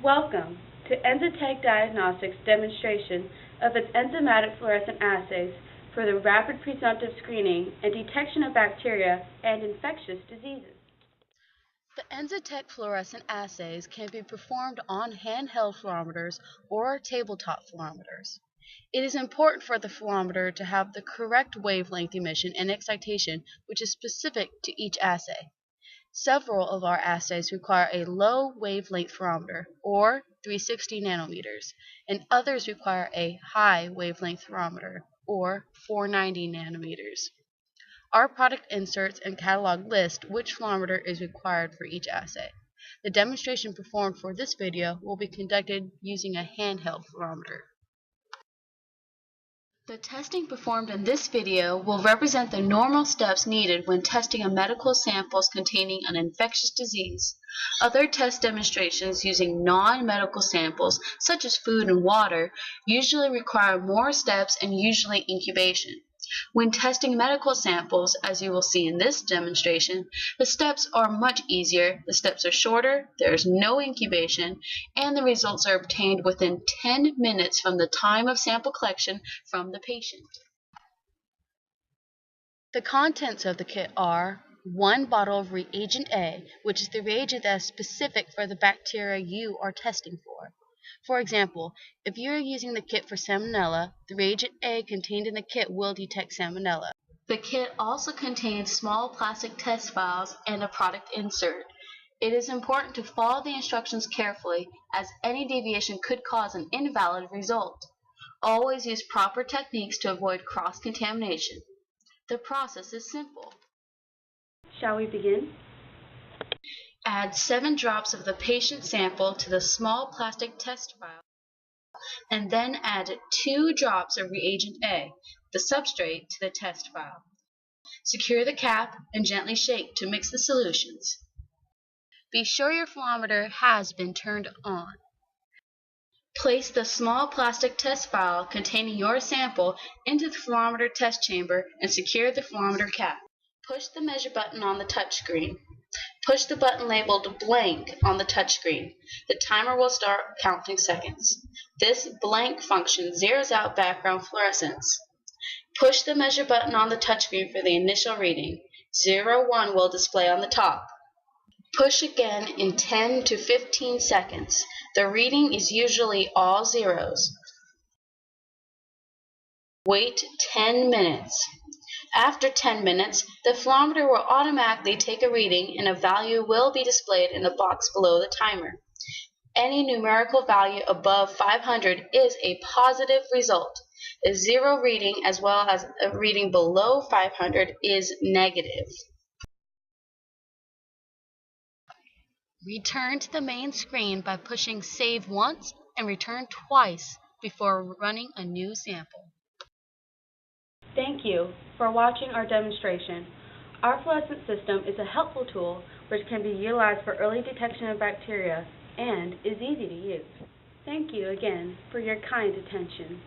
Welcome to EnZtek Diagnostics demonstration of its enzymatic fluorescent assays for the rapid presumptive screening and detection of bacteria and infectious diseases. The EnZtek fluorescent assays can be performed on handheld fluorometers or tabletop fluorometers. It is important for the fluorometer to have the correct wavelength emission and excitation, which is specific to each assay. Several of our assays require a low wavelength fluorometer, or 360 nanometers, and others require a high wavelength fluorometer, or 490 nanometers. Our product inserts and catalog list which fluorometer is required for each assay. The demonstration performed for this video will be conducted using a handheld fluorometer. The testing performed in this video will represent the normal steps needed when testing a medical samples containing an infectious disease. Other test demonstrations using non-medical samples, such as food and water, usually require more steps and usually incubation. When testing medical samples, as you will see in this demonstration, the steps are much easier, the steps are shorter, there is no incubation, and the results are obtained within 10 minutes from the time of sample collection from the patient. The contents of the kit are one bottle of reagent A, which is the reagent that is specific for the bacteria you are testing for. For example, if you are using the kit for Salmonella, the reagent A contained in the kit will detect Salmonella. The kit also contains small plastic test vials and a product insert. It is important to follow the instructions carefully, as any deviation could cause an invalid result. Always use proper techniques to avoid cross-contamination. The process is simple. Shall we begin? Add 7 drops of the patient sample to the small plastic test vial, and then add 2 drops of reagent A, the substrate, to the test vial. Secure the cap and gently shake to mix the solutions. Be sure your fluorometer has been turned on. Place the small plastic test vial containing your sample into the fluorometer test chamber and secure the fluorometer cap. Push the measure button on the touchscreen. Push the button labeled blank on the touchscreen. The timer will start counting seconds. This blank function zeroes out background fluorescence. Push the measure button on the touchscreen for the initial reading. 01 will display on the top. Push again in 10 to 15 seconds. The reading is usually all zeros. Wait 10 minutes. After 10 minutes, the fluorometer will automatically take a reading and a value will be displayed in the box below the timer. Any numerical value above 500 is a positive result. A 0 reading as well as a reading below 500 is negative. Return to the main screen by pushing Save once and Return twice before running a new sample. Thank you for watching our demonstration. Our fluorescent system is a helpful tool which can be utilized for early detection of bacteria and is easy to use. Thank you again for your kind attention.